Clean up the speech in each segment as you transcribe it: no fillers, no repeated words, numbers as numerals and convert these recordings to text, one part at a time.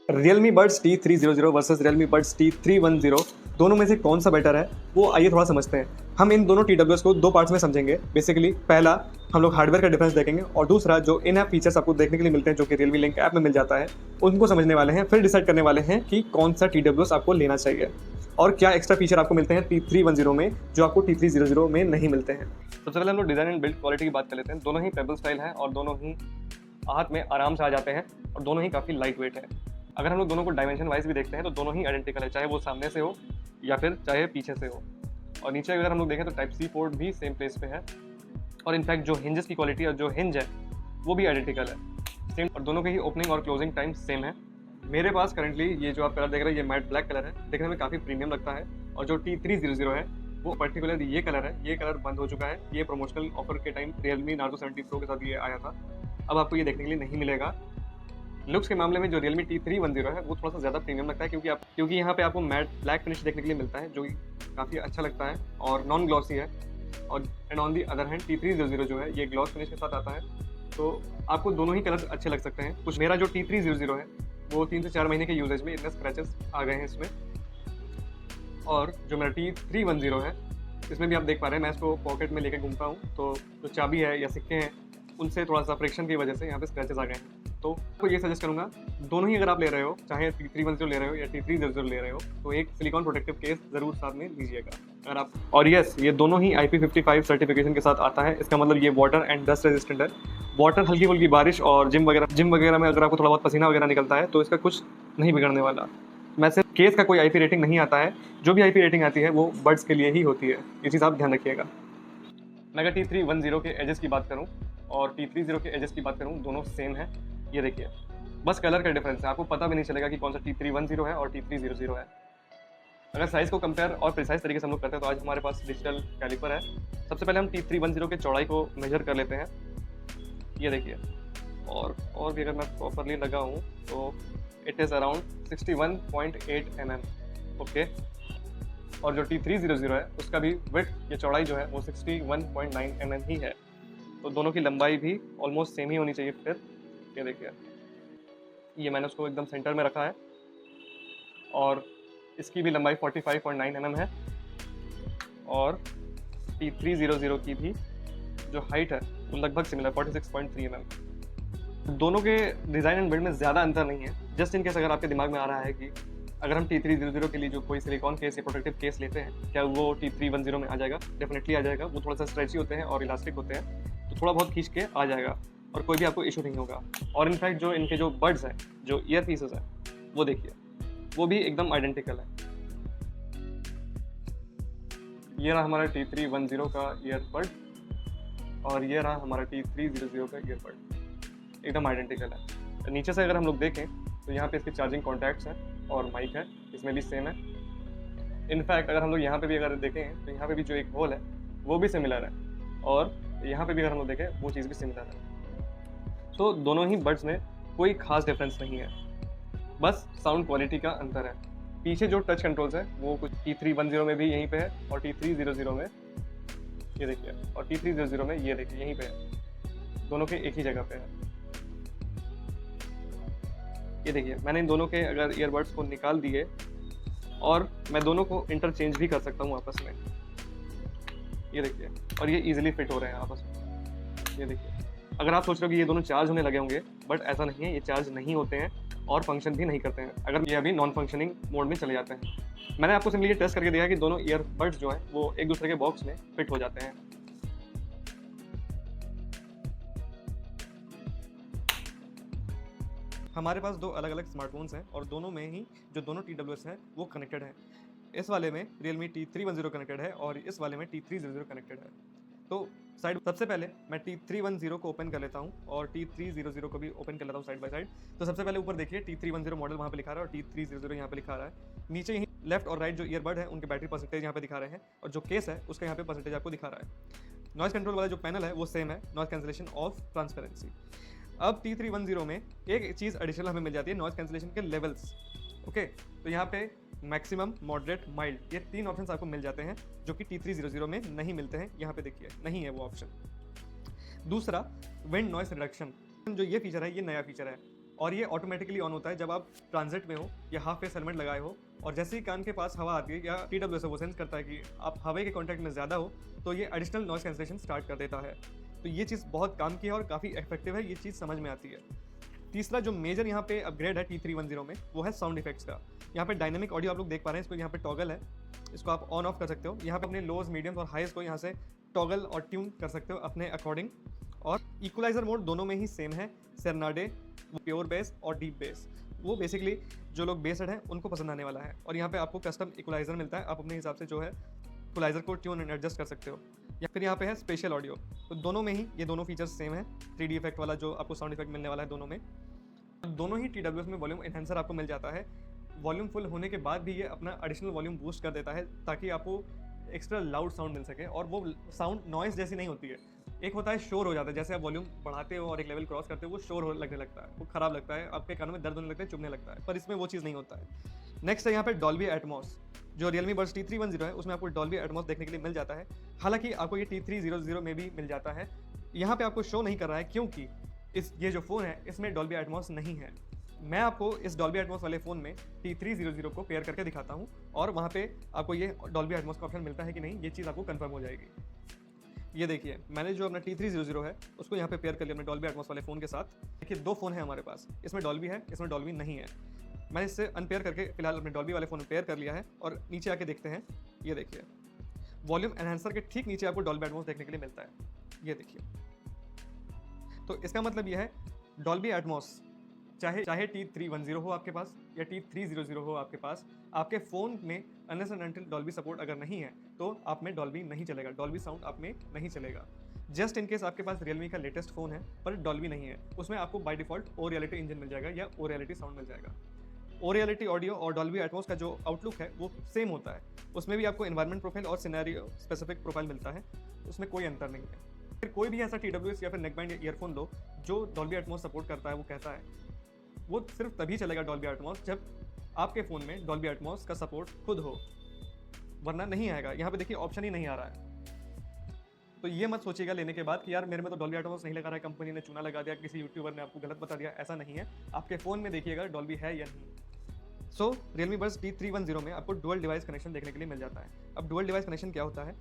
Realme Buds T300 versus Realme Buds T310 दोनों में से कौन सा बेटर है वो आइए थोड़ा समझते हैं। हम इन दोनों TWS को दो पार्ट्स में समझेंगे। बेसिकली पहला हम लोग हार्डवेयर का डिफरेंस देखेंगे और दूसरा जो इन ऐप फीचर्स आपको देखने के लिए मिलते हैं जो कि Realme Link ऐप में मिल जाता है उनको समझने वाले हैं। फिर डिसाइड करने वाले हैं कि कौन सा TWS आपको लेना चाहिए और क्या एक्स्ट्रा फीचर आपको मिलते हैं T310 में जो आपको T300 में नहीं मिलते हैं। सबसे पहले हम लोग डिज़ाइन एंड बिल्ड क्वालिटी की बात कर लेते हैं। दोनों ही पेबल स्टाइल है और दोनों ही हाथ में आराम से आ जाते हैं और दोनों ही काफ़ी लाइट वेट है। अगर हम लोग दोनों को डायमेंशन वाइज भी देखते हैं तो दोनों ही आइडेंटिकल है, चाहे वो सामने से हो या फिर चाहे पीछे से हो। और नीचे अगर हम लोग देखें तो टाइप सी पोर्ट भी सेम प्लेस पे है और इनफैक्ट जो हिंजेस की क्वालिटी और जो हिंज है वो भी आइडेंटिकल है सेम, और दोनों के ही ओपनिंग और क्लोजिंग टाइम सेम है। मेरे पास करंटली ये जो आप कलर देख रहे हैं ये मैट ब्लैक कलर है, देखने में काफ़ी प्रीमियम लगता है। और जो T300 है वो पर्टिकुलर ये कलर है, ये कलर बंद हो चुका है। ये प्रमोशनल ऑफर के टाइम Realme Narzo 70 Pro के साथ ये आया था, अब आपको ये देखने के लिए नहीं मिलेगा। लुक्स के मामले में जो Realme T310 है वो थोड़ा सा ज़्यादा प्रीमियम लगता है क्योंकि यहाँ पे आपको मैट ब्लैक फिनिश देखने के लिए मिलता है जो कि काफ़ी अच्छा लगता है और नॉन ग्लॉसी है। और and on the other hand T300 जो है ये ग्लॉस फिनिश के साथ आता है, तो आपको दोनों ही कलर अच्छे लग सकते हैं। कुछ मेरा जो T300 है वो 3 से 4 महीने के यूजेज में इतने स्क्रैचेस आ गए हैं इसमें, और जो मेरा T310 है इसमें भी आप देख पा रहे हैं मैं इसको पॉकेट में लेकर घूमता हूँ तो जो चाबी है या सिक्के हैं उनसे थोड़ा सा फ्रिक्शन की वजह से यहाँ पे स्क्रैचेस आ गए हैं। तो आपको ये सजेस्ट करूँगा दोनों ही अगर आप ले रहे हो, चाहे T310 ले रहे हो या T300 ले रहे हो, तो एक सिलिकॉन प्रोटेक्टिव केस ज़रूर साथ में लीजिएगा अगर आप। और यस, ये दोनों ही IP55 सर्टिफिकेशन के साथ आता है। इसका मतलब ये वाटर एंड डस्ट रेजिस्टेंट है। वाटर हल्की फुल्की बारिश और जिम वगैरह में अगर आपको थोड़ा बहुत पसीना वगैरह निकलता है तो इसका कुछ नहीं बिगड़ने वाला। वैसे केस का कोई IP रेटिंग नहीं आता है, जो भी IP रेटिंग आती है वो बड्स के लिए ही होती है, ये चीज़ आप ध्यान रखिएगा। मैं अगर T310 के एजेस की बात करूँ और T30 के एजेस की बात करूँ, दोनों सेम है। ये देखिए, बस कलर का डिफरेंस है, आपको पता भी नहीं चलेगा कि कौन सा T310 है और T300 है। अगर साइज़ को कंपेयर और प्रिसाइज तरीके से हम लोग करते हैं तो आज हमारे पास डिजिटल कैलिपर है। सबसे पहले हम T310 के चौड़ाई को मेजर कर लेते हैं। ये देखिए, और भी अगर मैं प्रॉपरली लगाऊँ तो it is around 61.8 mm। Okay, और जो T300 है उसका भी विड्थ या चौड़ाई जो है वो 61.9 mm ही है, तो दोनों की लंबाई भी ऑलमोस्ट सेम ही होनी चाहिए। फिर ये देखिए, ये मैंने उसको एकदम सेंटर में रखा है और इसकी भी लंबाई 45.9 mm है, और T300 की भी जो हाइट है वो लगभग सिमिलर 46.3 mm। दोनों के डिज़ाइन एंड बिल्ड में ज़्यादा अंतर नहीं है। जस्ट इन केस अगर आपके दिमाग में आ रहा है कि अगर हम T300 के लिए जो कोई सिलिकॉन केस या प्रोटेक्टिव केस लेते हैं क्या वो T310 में आ जाएगा, डेफिनेटली आ जाएगा। वो थोड़ा सा स्ट्रेची होते हैं और इलास्टिक होते हैं तो थोड़ा बहुत खींच के आ जाएगा और कोई भी आपको इशू नहीं होगा। और इनफैक्ट जो इनके जो बड्स हैं, जो ईयर पीसेस हैं, वो देखिए वो भी एकदम आइडेंटिकल है। ये रहा हमारा T310 का ईयरबड और ये रहा हमारा T300 का ईयरबड, एकदम आइडेंटिकल है। नीचे से अगर हम लोग देखें तो यहाँ पे इसके चार्जिंग कॉन्टैक्ट्स हैं और माइक है, इसमें भी सेम है। इनफैक्ट अगर हम लोग यहाँ पे भी अगर देखें तो यहाँ पे भी जो एक होल है वो भी सिमिलर है, और यहाँ पे भी अगर हम लोग देखें वो चीज़ भी सिमिलर है। तो दोनों ही बड्स में कोई खास डिफरेंस नहीं है, बस साउंड क्वालिटी का अंतर है। पीछे जो टच कंट्रोल्स है वो कुछ T310 में भी यहीं पे है और T300 में ये देखिए, और T300 में ये देखिए यहीं पे है, दोनों के एक ही जगह पे है। ये देखिए, मैंने इन दोनों के अगर ईयरबड्स को निकाल दिए और मैं दोनों को इंटरचेंज भी कर सकता हूँ आपस में। ये देखिए, और ये इजीली फिट हो रहे हैं आपस में। ये देखिए, अगर आप सोच रहे हो कि ये दोनों चार्ज होने लगे होंगे, बट ऐसा नहीं है, ये चार्ज नहीं होते हैं और फंक्शन भी नहीं करते हैं अगर ये अभी नॉन फंक्शनिंग मोड में चले जाते हैं। मैंने आपको सिंपली ये टेस्ट करके दिया कि दोनों ईयरबड्स जो हैं वो एक दूसरे के बॉक्स में फिट हो जाते हैं। हमारे पास दो अलग अलग स्मार्टफोन्स हैं और दोनों में ही जो दोनों TWS हैं वो कनेक्टेड हैं। इस वाले में Realme T310 कनेक्टेड है और इस वाले में T300 कनेक्टेड है। तो साइड सबसे पहले मैं T310 को ओपन कर लेता हूँ और T300 को भी ओपन कर लेता हूँ साइड बाय साइड। तो सबसे पहले ऊपर देखिए T310 मॉडल वहाँ पे लिखा रहा है और T300 यहाँ पे लिखा रहा है। नीचे ही लेफ्ट और राइट जो ईयरबड है उनके बैटरी परसेंटेज यहाँ पे दिखा रहे हैं और जो केस है उसका यहाँ पे परसेंटेज आपको दिखा रहा है। नॉइस कंट्रोल वाला जो पैनल है वो सेम है, नॉइस कैंसिलेशन ऑफ ट्रांसपेरेंसी। अब T310 में एक चीज़ एडिशनल हमें मिल जाती है, नॉइस कैंसिलेशन के लेवल्स। ओके, तो यहाँ पे मैक्सिमम, मॉडरेट, माइल्ड, ये 3 ऑप्शंस आपको मिल जाते हैं जो कि T300 में नहीं मिलते हैं। यहाँ पे देखिए नहीं है वो ऑप्शन। दूसरा, विंड नॉइस रिडक्शन, जो ये फीचर है ये नया फीचर है। और ये ऑटोमेटिकली ऑन होता है जब आप ट्रांजिट में हो या हाफ फेस हेलमेट लगाए हो, और जैसे ही कान के पास हवा आती है या TWS वो सेंस करता है कि आप हवा के कॉन्टैक्ट में ज़्यादा हो, तो ये एडिशनल नॉइस कैंसलेशन स्टार्ट कर देता है। तो ये चीज़ बहुत काम की है और काफ़ी इफेक्टिव है, ये चीज़ समझ में आती है। तीसरा जो मेजर यहाँ पे अपग्रेड है T310 में, वो है साउंड इफेक्ट्स का। यहाँ पे डायनेमिक ऑडियो आप लोग देख पा रहे हैं, इसको यहाँ पे टॉगल है, इसको आप ऑन ऑफ कर सकते हो। यहाँ पे अपने लोज, मीडियम्स और हाईज को यहाँ से टॉगल और ट्यून कर सकते हो अपने अकॉर्डिंग। और इक्वलाइजर मोड दोनों में ही सेम है, सेरेनाडे, प्योर बेस और डीप बेस। वो बेसिकली जो लोग बेस हेड हैं उनको पसंद आने वाला है। और यहाँ पे आपको कस्टम इक्वलाइजर मिलता है, आप अपने हिसाब से जो है इक्वलाइजर को ट्यून एंड एडजस्ट कर सकते हो। या फिर यहाँ पे है स्पेशल ऑडियो, तो दोनों में ही ये दोनों फीचर्स सेम है। 3D इफेक्ट वाला जो आपको साउंड इफेक्ट मिलने वाला है दोनों में। दोनों ही TWS में वॉल्यूम एनहेंसर आपको मिल जाता है। वॉल्यूम फुल होने के बाद भी ये अपना एडिशनल वॉल्यूम बूस्ट कर देता है ताकि आपको एक्स्ट्रा लाउड साउंड मिल सके, और वो साउंड नॉइस जैसी नहीं होती है। एक होता है शोर हो जाता है, जैसे आप वॉल्यूम बढ़ाते हो और एक लेवल क्रॉस करते हो वो शोर लगने लगता है, वो खराब लगता है, आपके कानों में दर्द होने लगता है, चुभने लगता है, पर इसमें वो चीज़ नहीं होता है। नेक्स्ट है यहाँ पे डॉल्बी एटमॉस। जो Realme Buds T310 है उसमें आपको डॉल्बी एटमॉस देखने के लिए मिल जाता है। हालांकि आपको ये T300 में भी मिल जाता है, यहाँ पे आपको शो नहीं कर रहा है क्योंकि ये जो फ़ोन है इसमें डॉल्बी एटमॉस नहीं है। मैं आपको इस डॉल्बी एटमॉस वाले फ़ोन में T300 को पेयर करके दिखाता हूँ, और वहाँ पे आपको ये डॉल्बी एटमॉस का ऑप्शन मिलता है कि नहीं, ये चीज़ आपको कंफर्म हो जाएगी। ये देखिए, मैंने जो अपना T300 है उसको यहाँ पे पेयर कर लिया अपने डॉल्बी एटमॉस वाले फ़ोन के साथ। देखिए, दो फ़ोन है हमारे पास, इसमें डॉल्बी है, इसमें डॉल्बी नहीं है। मैंने इससे अनपेयर करके फिलहाल अपने डॉल्बी वाले फ़ोन में पेयर कर लिया है, और नीचे आके देखते हैं। ये देखिए, वॉल्यूम एनहेंसर के ठीक नीचे आपको डॉल्बी एटमॉस देखने के लिए मिलता है। ये देखिए, तो इसका मतलब ये है डॉल्बी एटमॉस चाहे T310 हो आपके पास या T300 हो आपके पास, आपके फ़ोन में unless and until Dolby support अगर नहीं है तो आप में डॉल्बी नहीं चलेगा, डॉल्बी साउंड आप में नहीं चलेगा। जस्ट इन केस आपके पास Realme का लेटेस्ट फ़ोन है पर डॉल्बी नहीं है, उसमें आपको by default O reality engine मिल जाएगा या ओ रियलिटी साउंड मिल जाएगा। ओ रियलिटी ऑडियो और डॉल्बी एटमॉस का जो आउटलुक है वो सेम होता है, उसमें भी आपको एनवायरनमेंट प्रोफाइल और सिनेरियो स्पेसिफिक प्रोफाइल मिलता है, उसमें कोई अंतर नहीं है। फिर कोई भी ऐसा TWS या फिर नेकबैंड या ईयरफोन लो जो डॉल्बी एटमॉस सपोर्ट करता है, वो कहता है वो सिर्फ तभी चलेगा डॉल्बी एटमॉस जब आपके फ़ोन में डॉल्बी एटमॉस का सपोर्ट खुद हो, वरना नहीं आएगा। यहाँ पे देखिए ऑप्शन ही नहीं आ रहा है। तो ये मत सोचिएगा लेने के बाद कि यार मेरे में तो डॉल्बी एटमॉस नहीं लगा रहा है, कंपनी ने चूना लगा दिया, किसी यूट्यूबर ने आपको गलत बता दिया, ऐसा नहीं है। आपके फ़ोन में देखिएगा डॉल्बी है या नहीं। सो Realme Buds T310 में आपको डुअल डिवाइस कनेक्शन देखने के लिए मिल जाता है। अब डुअल डिवाइस कनेक्शन क्या होता है,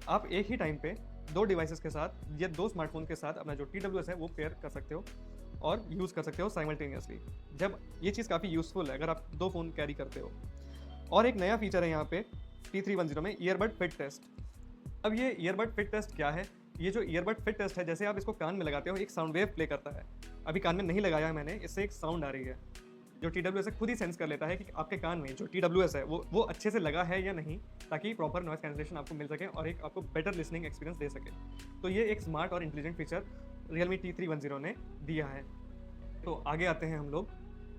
आप एक ही टाइम पे दो डिवाइसेस के साथ या दो स्मार्टफोन के साथ अपना जो TWS है वो पेयर कर सकते हो और यूज़ कर सकते हो साइमल्टेनियसली। जब ये चीज़ काफ़ी यूज़फुल है अगर आप दो फ़ोन कैरी करते हो। और एक नया फीचर है यहाँ पे T310 में, ईयरबड फिट टेस्ट। अब ये ईयरबड फिट टेस्ट क्या है? ये जो ईयरबड फिट टेस्ट है, जैसे आप इसको कान में लगाते हो एक साउंड वेव प्ले करता है। अभी कान में नहीं लगाया है मैंने, इससे एक साउंड आ रही है जो TWS है खुद ही सेंस कर लेता है कि आपके कान में जो TWS है वो अच्छे से लगा है या नहीं, ताकि प्रॉपर नॉइस कैंसलेशन आपको मिल सके और एक आपको बेटर लिसनिंग एक्सपीरियंस दे सके। तो ये एक स्मार्ट और इंटेलिजेंट फीचर Realme T310 ने दिया है। तो आगे आते हैं हम लोग।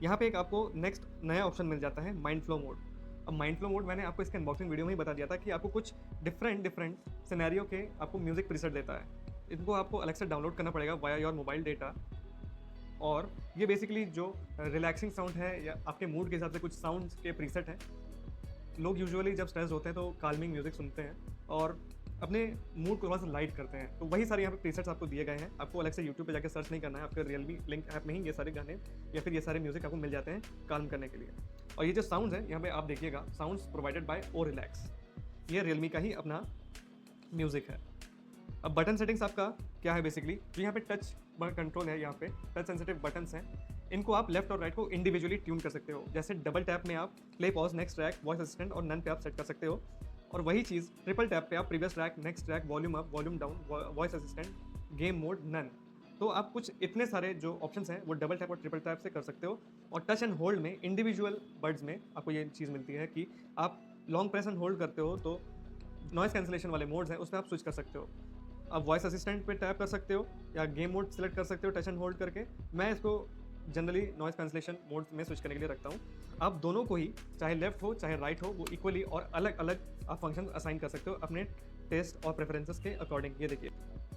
यहाँ पे एक आपको नेक्स्ट नया ऑप्शन मिल जाता है माइंड फ्लो मोड। अब माइंड फ्लो मोड मैंने आपको इसके अनबॉक्सिंग वीडियो में ही बता दिया था कि आपको कुछ डिफरेंट सिनेरियो के आपको म्यूजिक प्रीसेट देता है। इनको आपको अलग से डाउनलोड करना पड़ेगा वाया योर मोबाइल डेटा। और ये बेसिकली जो रिलैक्सिंग साउंड है या आपके मूड के हिसाब से कुछ साउंड्स के प्रीसेट हैं। लोग यूजुअली जब स्ट्रेस होते हैं तो काल्मिंग म्यूजिक सुनते हैं और अपने मूड को थोड़ा सा लाइट करते हैं, तो वही सारे यहाँ पे प्रीसेट्स आपको दिए गए हैं। आपको अलग से यूट्यूब पे जाकर सर्च नहीं करना है, आपके Realme लिंक ऐप में ही ये सारे गाने या फिर ये सारे म्यूजिक आपको मिल जाते हैं काल्म करने के लिए। और ये जो साउंड्स हैं यहाँ पे आप देखिएगा, sounds provided by O relax, ये Realme का ही अपना म्यूजिक है। अब बटन सेटिंग्स आपका क्या है बेसिकली, जो यहाँ पे टच कंट्रोल है, यहाँ पे टच सेंसिटिव बटन्स हैं, इनको आप लेफ्ट और राइट को इंडिविजुअली ट्यून कर सकते हो। जैसे डबल टैप में आप play, pause, next track, voice assistant और नन पे आप सेट कर सकते हो। और वही चीज़ ट्रिपल टैप पे आप previous track, next track, volume up, volume down, voice assistant, game mode, none. तो आप कुछ इतने सारे जो ऑप्शंस हैं वो डबल टैप और ट्रिपल टैप से कर सकते हो। और टच एंड होल्ड में इंडिविजुअल बड्स में आपको ये चीज़ मिलती है कि आप लॉन्ग प्रेस एंड होल्ड करते हो तो नॉइस कैंसिलेशन वाले मोड्स हैं उस पर आप स्विच कर सकते हो। आप वॉइस असिस्टेंट पे टैप कर सकते हो या गेम मोड सेलेक्ट कर सकते हो टच एंड होल्ड करके। मैं इसको जनरली नॉइस कैंसिलेशन मोड में स्विच करने के लिए रखता हूँ। आप दोनों को ही, चाहे लेफ्ट हो चाहे राइट हो, वो इक्वली और अलग अलग आप फंक्शन असाइन कर सकते हो अपने टेस्ट और प्रेफरेंसेस के अकॉर्डिंग। ये देखिए,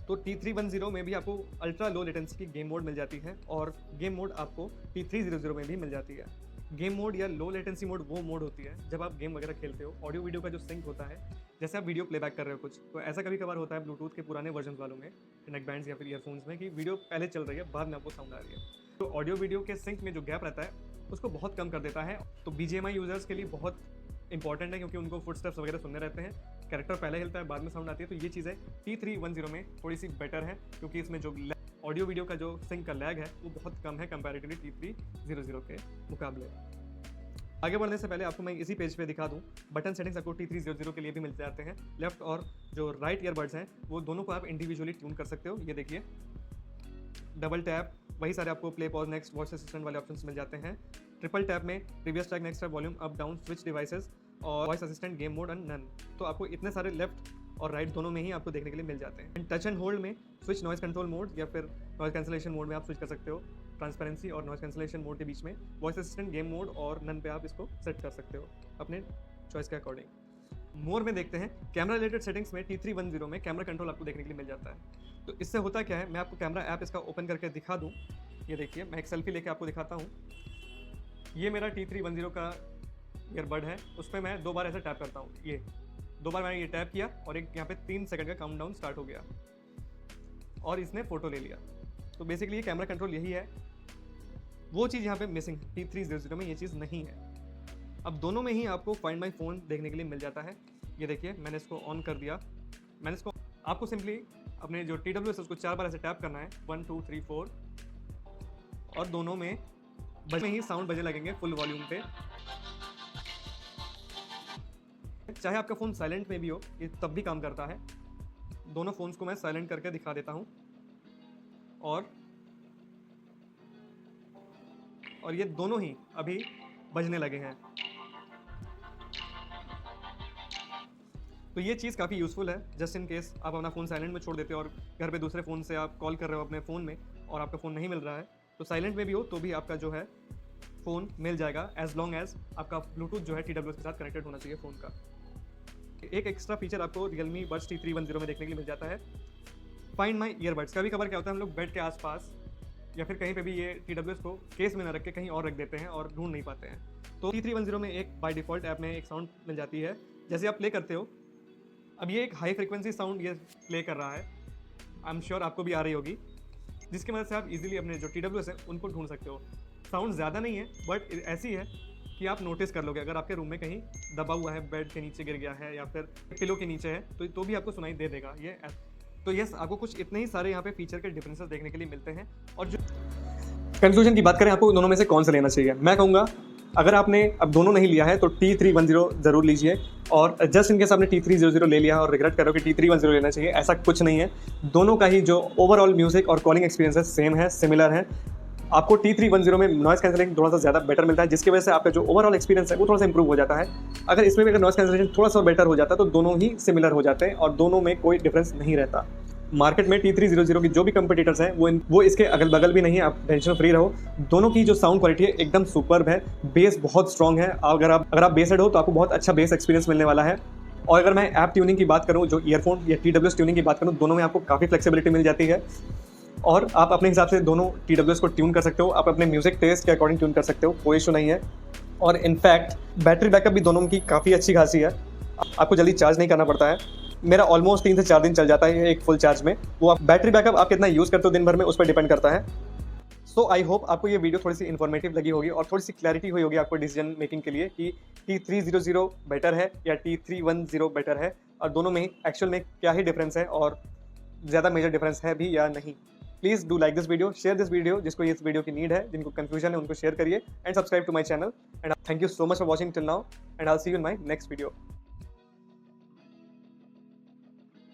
तो T310 में भी आपको अल्ट्रा लो लेटेंसी की गेम मोड मिल जाती है और गेम मोड आपको T300 में भी मिल जाती है। गेम मोड या लो लेटेंसी मोड वो मोड होती है जब आप गेम वगैरह खेलते हो, ऑडियो वीडियो का जो सिंक होता है, जैसे आप वीडियो प्लेबैक कर रहे हो कुछ, तो ऐसा कभी कभार होता है ब्लूटूथ के पुराने वर्जन वालों में, नेक बैंड्स या फिर ईयरफोन्स में, कि वीडियो पहले चल रही है बाद में आपको साउंड आ रही है। तो ऑडियो वीडियो के सिंक में जो गैप रहता है उसको बहुत कम कर देता है। तो BGMI यूज़र्स के लिए बहुत इंपॉर्टेंट है क्योंकि उनको फुटस्टेप्स वगैरह सुनने रहते हैं, कैरेक्टर पहले हिलता है बाद में साउंड आती है। तो ये चीज़ें T310 में थोड़ी सी बेटर है क्योंकि इसमें जो ऑडियो वीडियो का जो सिंक का लैग है वो बहुत कम है कंपैरेटिवली T300 के मुकाबले। आगे बढ़ने से पहले आपको मैं इसी पेज पे दिखा दूं, बटन सेटिंग्स आपको T300 के लिए भी मिल जाते हैं। लेफ्ट और जो राइट ईयरबड्स हैं वो दोनों को आप इंडिविजुअली ट्यून कर सकते हो। ये देखिए, डबल टैप वही सारे आपको play pause next voice assistant वाले ऑप्शंस मिल जाते हैं। ट्रिपल टैप में previous track next track volume up down switch devices और voice assistant game mode and none. तो आपको इतने सारे लेफ्ट और राइट दोनों में ही आपको देखने के लिए मिल जाते हैं। टच एंड होल्ड में स्विच नॉइस कंट्रोल मोड या फिर नॉइस कैंसलेशन मोड में आप स्विच कर सकते हो। ट्रांसपेरेंसी और नॉइस कैंसलेशन मोड के बीच में वॉइस असिस्टेंट गेम मोड और नन पे आप इसको सेट कर सकते हो अपने चॉइस के अकॉर्डिंग। मोर में देखते हैं, कैमरा रिलेटेड सेटिंग्स में T310 में कैमरा कंट्रोल आपको देखने के लिए मिल जाता है। तो इससे होता क्या है, मैं आपको कैमरा ऐप इसका ओपन करके दिखा दूँ। ये देखिए, मैं एक सेल्फी लेके आपको दिखाता हूँ। ये मेरा T310 का ईयरबड है, उस पर मैं 2 बार ऐसे टैप करता हूँ। ये 2 बार मैंने ये टैप किया और एक यहाँ पे 3 सेकंड का काउंटडाउन स्टार्ट हो गया और इसने फ़ोटो ले लिया। तो बेसिकली ये कैमरा कंट्रोल यही है, वो चीज़ यहाँ पे मिसिंग है। T300 में ये चीज़ नहीं है। अब दोनों में ही आपको फाइंड माई फ़ोन देखने के लिए मिल जाता है। ये देखिए, मैंने इसको ऑन कर दिया। मैंने इसको, आपको सिंपली अपने जो TWS उसको 4 बार ऐसे टैप करना है, 1 2 3 4, और दोनों में ही साउंड बजे लगेंगे फुल वॉल्यूम पे। चाहे आपका फ़ोन साइलेंट में भी हो, ये तब भी काम करता है। दोनों फ़ोन्स को मैं साइलेंट करके दिखा देता हूँ और ये दोनों ही अभी बजने लगे हैं। तो ये चीज़ काफ़ी यूज़फुल है, जस्ट इन केस आप अपना फ़ोन साइलेंट में छोड़ देते हो और घर पे दूसरे फ़ोन से आप कॉल कर रहे हो अपने फ़ोन में और आपका फ़ोन नहीं मिल रहा है, तो साइलेंट में भी हो तो भी आपका जो है फ़ोन मिल जाएगा, एज लॉन्ग एज आपका ब्लूटूथ जो है TWS के साथ कनेक्टेड होना चाहिए फ़ोन का। एक एक्स्ट्रा फीचर आपको Realme Buds T310 में देखने के लिए मिल जाता है, फाइंड माई ईयरबड्स। कभी कभार क्या होता है, हम लोग बेड के आसपास या फिर कहीं पे भी ये TWS को केस में ना रख के कहीं और रख देते हैं और ढूंढ नहीं पाते हैं। तो T310 में एक बाय डिफ़ॉल्ट ऐप में एक साउंड मिल जाती है, जैसे आप प्ले करते हो। अब ये एक हाई फ्रिक्वेंसी साउंड ये प्ले कर रहा है, आई एम श्योर आपको भी आ रही होगी, जिसकी मदद से आप इजीली अपने जो TWS है उनको ढूंढ सकते हो। साउंड ज़्यादा नहीं है बट ऐसी है कि आप नोटिस कर लोगे। अगर आपके रूम में कहीं दबा हुआ है, बेड के नीचे गिर गया है या फिर पिलो के नीचे है तो भी आपको सुनाई दे देगा ये ऐप। तो यस, आपको कुछ इतने ही सारे यहाँ पे फीचर के डिफरेंसेस देखने के लिए मिलते हैं। और जो कंक्लूजन की बात करें, आपको दोनों में से कौन सा लेना चाहिए, मैं कहूँगा अगर आपने अब दोनों नहीं लिया है तो T310 ज़रूर लीजिए। और जस्ट इन केस आपने T300 ले लिया और रिग्रेट करो कि T310 लेना चाहिए, ऐसा कुछ नहीं है। दोनों का ही जो ओवरऑल म्यूजिक और कॉलिंग एक्सपीरियंस है सेम है, सिमिलर है। आपको T310 में नॉइस कैंसलेशन थोड़ा सा ज़्यादा बेटर मिलता है, जिसकी वजह से आपका जो ओवरऑल एक्सपीरियंस है वो थोड़ा सा इंप्रूव हो जाता है। अगर इसमें भी अगर नॉइस कैंसलेशन थोड़ा सा बेटर हो जाता है तो दोनों ही सिमिलर हो जाते हैं और दोनों में कोई डिफरेंस नहीं रहता। मार्केट में T300 की जो भी कंपटीटर्स हैं वो इसके अगल बगल भी नहीं है, आप टेंशन फ्री रहो। दोनों की जो साउंड क्वालिटी है एकदम सुपर्ब है, बेस बहुत स्ट्रॉन्ग है। अगर आप बेस हेड हो तो आपको बहुत अच्छा बेस एक्सपीरियंस मिलने वाला है। और अगर मैं ऐप ट्यूनिंग की बात करूँ, जो ईयरफोन या TWS ट्यूनिंग की बात करूँ, दोनों में आपको काफ़ी फ्लेक्सिबिलिटी मिल जाती है और आप अपने हिसाब से दोनों TWS को ट्यून कर सकते हो। आप अपने म्यूजिक टेस्ट के अकॉर्डिंग ट्यून कर सकते हो, कोई इशू नहीं है। और इनफैक्ट बैटरी बैकअप भी दोनों की काफ़ी अच्छी खासी है, आपको जल्दी चार्ज नहीं करना पड़ता है। मेरा ऑलमोस्ट 3 से 4 दिन चल जाता है एक फुल चार्ज में। वो आप बैटरी बैकअप आप कितना यूज़ करते हो दिन भर में, उस पर डिपेंड करता है। सो आई होप आपको ये वीडियो थोड़ी सी इन्फॉर्मेटिव लगी होगी और थोड़ी सी क्लैरिटी हुई होगी आपको डिसीजन मेकिंग के लिए कि T300 बेटर है या T310 बेटर है, और दोनों में एक्चुअल में क्या ही डिफरेंस है और ज़्यादा मेजर डिफरेंस है भी या नहीं। Please do like this video, share this video, जिसको इस वीडियो की नीड है, जिनको कन्फ्यूजन है उनको शेयर करिए, and subscribe to my channel. And thank you so much for watching till now, and I will see you in my next video.